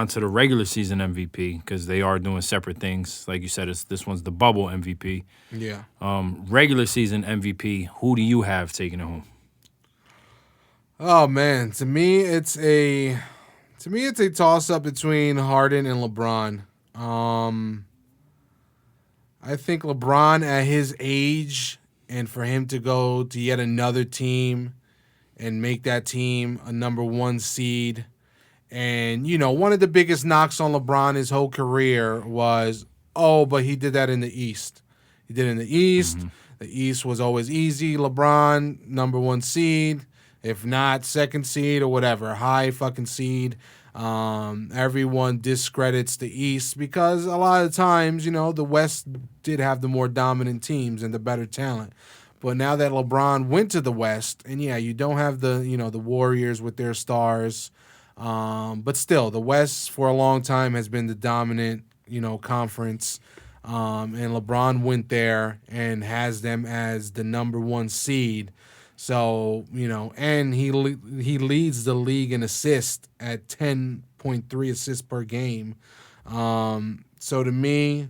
onto the regular season MVP because they are doing separate things. Like you said, this one's the bubble MVP. Yeah. Regular season MVP. Who do you have taking it home? Oh man, to me it's a toss up between Harden and LeBron. Um, I think LeBron at his age and for him to go to yet another team and make that team a number one seed. And, one of the biggest knocks on LeBron his whole career was, oh, but he did that in the East. He did it in the East. The East was always easy. LeBron, number one seed. If not, second seed or whatever, high fucking seed. Everyone discredits the East because a lot of times, the West did have the more dominant teams and the better talent. But now that LeBron went to the West, and yeah, you don't have the Warriors with their stars. But still, the West for a long time has been the dominant, conference. And LeBron went there and has them as the number one seed. So, and he leads the league in assists at 10.3 assists per game. So to me,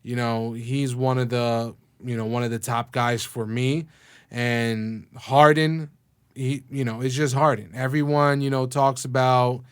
he's one of the top guys for me. And Harden, it's just Harden. Everyone, talks about,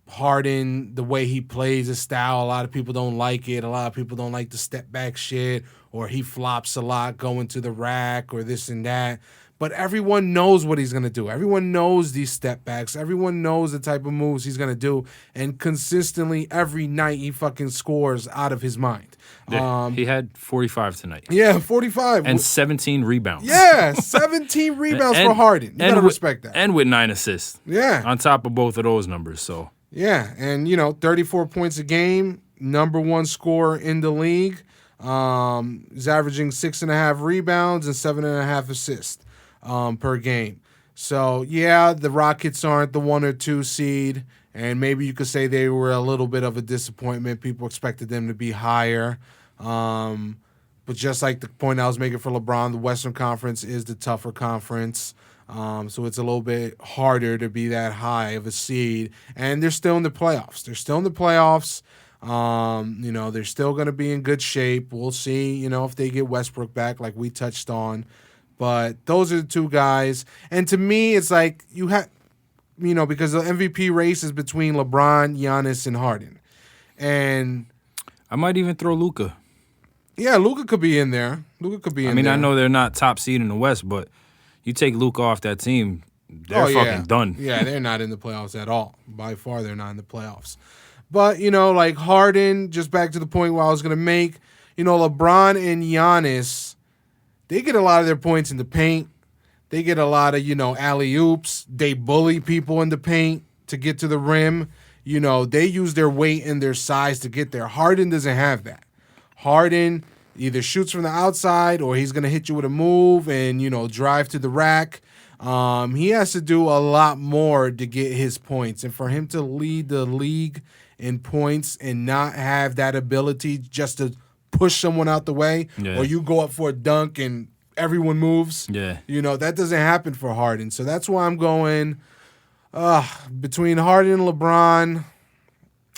Harden, the way he plays his style. A lot of people don't like it. A lot of people don't like the step back shit, or he flops a lot going to the rack or this and that. But everyone knows what he's going to do. Everyone knows these step backs. Everyone knows the type of moves he's going to do. And consistently every night he fucking scores out of his mind. Yeah, he had 45 tonight. Yeah, 45. And 17 rebounds. Yeah, 17 rebounds for Harden. You got to respect that. And with 9 assists. Yeah. On top of both of those numbers, so. Yeah, and, 34 points a game, number one scorer in the league. He's averaging 6.5 rebounds and 7.5 assists per game. So, yeah, the Rockets aren't the 1 or 2 seed, and maybe you could say they were a little bit of a disappointment. People expected them to be higher. But just like the point I was making for LeBron, the Western Conference is the tougher conference. So it's a little bit harder to be that high of a seed. And they're still in the playoffs. They're still going to be in good shape. We'll see, if they get Westbrook back like we touched on. But those are the two guys. And to me, it's like you have, because the MVP race is between LeBron, Giannis, and Harden. And I might even throw Luka. Yeah, Luka could be in there. I know they're not top seed in the West, but you take Luka off that team, they're fucking done. Yeah, they're not in the playoffs at all. By far, they're not in the playoffs. But, like Harden, just back to the point where I was going to make, LeBron and Giannis, they get a lot of their points in the paint. They get a lot of, alley-oops. They bully people in the paint to get to the rim. They use their weight and their size to get there. Harden doesn't have that. Harden either shoots from the outside or he's going to hit you with a move and, drive to the rack. He has to do a lot more to get his points. And for him to lead the league in points and not have that ability just to push someone out the way, or you go up for a dunk and everyone moves, that doesn't happen for Harden. So that's why I'm going between Harden and LeBron.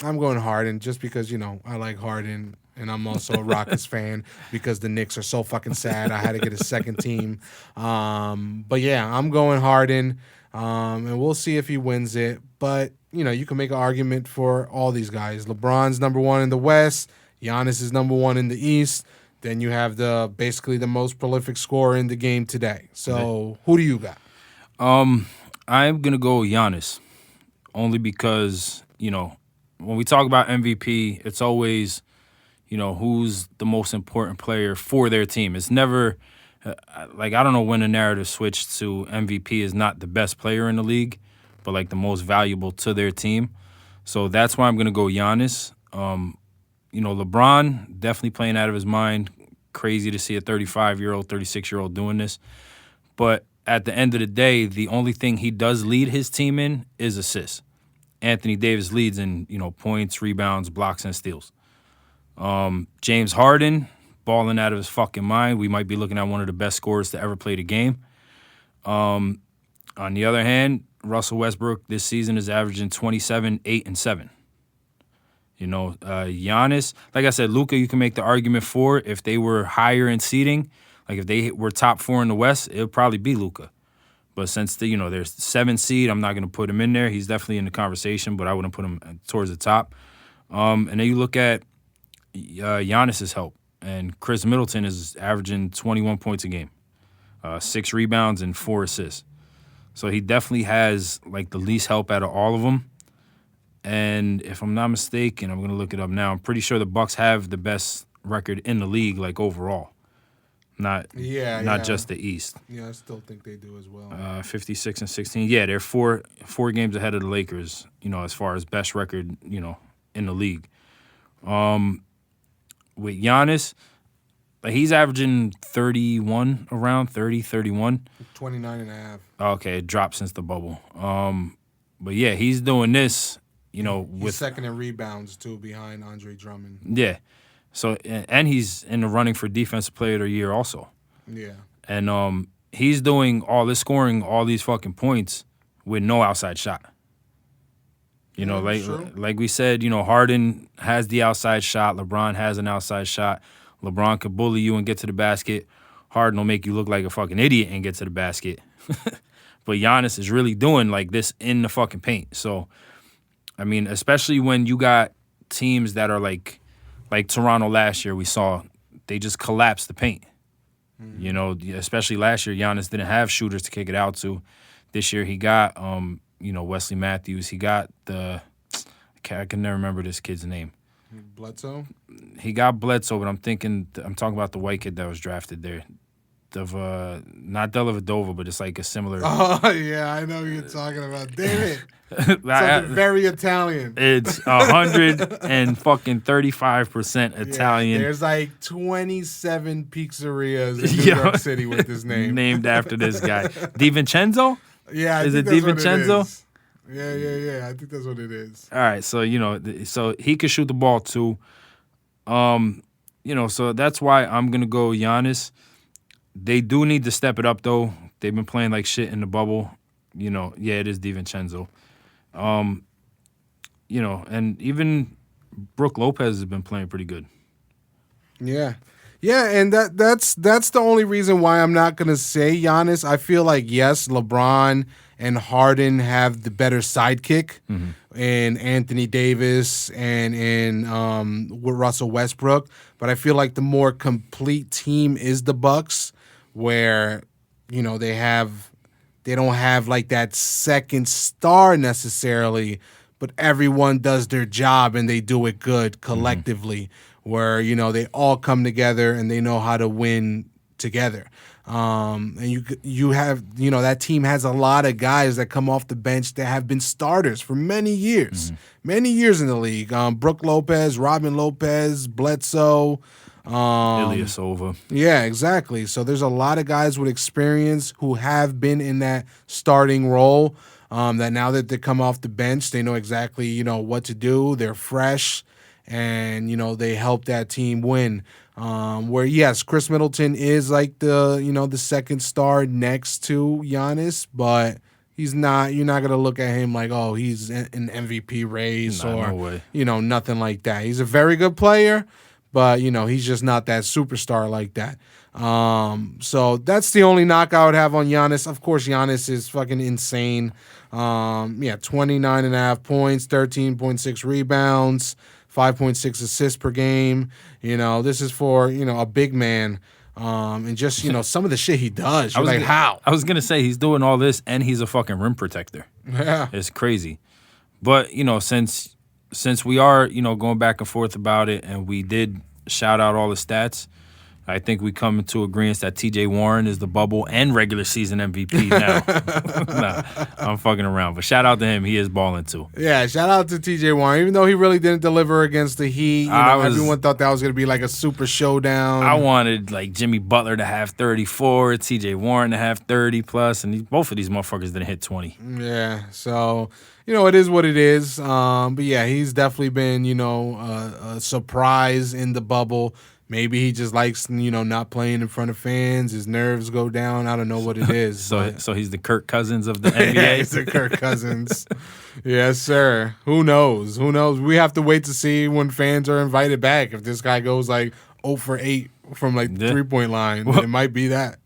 I'm going Harden just because, I like Harden. And I'm also a Rockets fan because the Knicks are so fucking sad. I had to get a second team. But yeah, I'm going Harden. And we'll see if he wins it. But, you can make an argument for all these guys. LeBron's number one in the West. Giannis is number one in the East. Then you have basically the most prolific scorer in the game today. So who do you got? I'm going to go Giannis. Only because, when we talk about MVP, it's always who's the most important player for their team. It's never, I don't know when the narrative switched to MVP is not the best player in the league, but, the most valuable to their team. So that's why I'm going to go Giannis. LeBron, definitely playing out of his mind. Crazy to see a 35-year-old, 36-year-old doing this. But at the end of the day, the only thing he does lead his team in is assists. Anthony Davis leads in, points, rebounds, blocks, and steals. James Harden, balling out of his fucking mind. We might be looking at one of the best scorers to ever play the game. On the other hand, Russell Westbrook this season is averaging 27, 8, and 7. Giannis, like I said, Luka, you can make the argument for if they were higher in seeding, like if they were top 4 in the West, it would probably be Luka. But since there's 7 seed, I'm not going to put him in there. He's definitely in the conversation, but I wouldn't put him towards the top. And then you look at Giannis's help, and Chris Middleton is averaging 21 points a game, 6 rebounds and 4 assists. So he definitely has like the least help out of all of them. And if I'm not mistaken, I'm going to look it up now. I'm pretty sure the Bucks have the best record in the league, like overall, not just the East. Yeah, I still think they do as well. 56 and 16. Yeah, they're four games ahead of the Lakers. As far as best record, in the league. With Giannis, like he's averaging 31, around 30, 31. 29 and a half. Okay, it dropped since the bubble. But yeah, he's doing this. He's second in rebounds too, behind Andre Drummond. Yeah. So and he's in the running for Defensive Player of the Year also. Yeah. And he's doing all this scoring, all these fucking points with no outside shot. Like we said, Harden has the outside shot. LeBron has an outside shot. LeBron could bully you and get to the basket. Harden will make you look like a fucking idiot and get to the basket. But Giannis is really doing like this in the fucking paint. So, I mean, especially when you got teams that are like Toronto last year, we saw they just collapsed the paint. Especially last year, Giannis didn't have shooters to kick it out to. This year, he got, Wesley Matthews. He got I can never remember this kid's name. Bledsoe? He got Bledsoe, but I'm talking about the white kid that was drafted there. Not Dellavedova, but it's like a similar. Oh yeah, I know who you're talking about. Damn it! Something very Italian. It's 135% Italian. There's like 27 pizzerias in New York City with this name, named after this guy. DiVincenzo? Yeah, is it DiVincenzo? Yeah. I think that's what it is. All right, so so he can shoot the ball too. So that's why I'm gonna go Giannis. They do need to step it up, though. They've been playing like shit in the bubble. It is DiVincenzo. And even Brook Lopez has been playing pretty good. Yeah. Yeah, and that's the only reason why I'm not going to say Giannis. I feel like, yes, LeBron and Harden have the better sidekick in Anthony Davis and in with Russell Westbrook. But I feel like the more complete team is the Bucks, where they don't have like that second star necessarily, but everyone does their job and they do it good collectively, where they all come together and they know how to win together. And you have that team has a lot of guys that come off the bench that have been starters for many years in the league. Brook Lopez, Robin Lopez, Bledsoe, Ilyasova. Yeah, exactly. So there's a lot of guys with experience who have been in that starting role. That now that they come off the bench, they know exactly what to do. They're fresh, and they help that team win. Where yes, Chris Middleton is like the second star next to Giannis, but he's not. You're not gonna look at him like, oh, he's in an MVP race no way. Nothing like that. He's a very good player, but he's just not that superstar like that. So that's the only knock I would have on Giannis. Of course, Giannis is fucking insane. 29.5 points, 13.6 rebounds, 5.6 assists per game. This is for a big man. And just some of the shit he does. You're like, how? I was gonna say he's doing all this and he's a fucking rim protector. Yeah, it's crazy. But since we are going back and forth about it, and we did shout out all the stats, I think we come into agreement that T.J. Warren is the bubble and regular season MVP now. Nah, I'm fucking around. But shout out to him. He is balling too. Yeah, shout out to T.J. Warren. Even though he really didn't deliver against the Heat, everyone thought that was going to be like a super showdown. I wanted like Jimmy Butler to have 34, T.J. Warren to have 30 plus, and both of these motherfuckers didn't hit 20. Yeah, so it is what it is. But yeah, he's definitely been a surprise in the bubble. Maybe he just likes, not playing in front of fans. His nerves go down. I don't know what it is. So he's the Kirk Cousins of the Yeah, NBA. he's the Kirk Cousins. Yes, sir. Who knows? Who knows? We have to wait to see when fans are invited back. If this guy goes like 0 for 8 from like the Yeah. 3-point line, it might be that.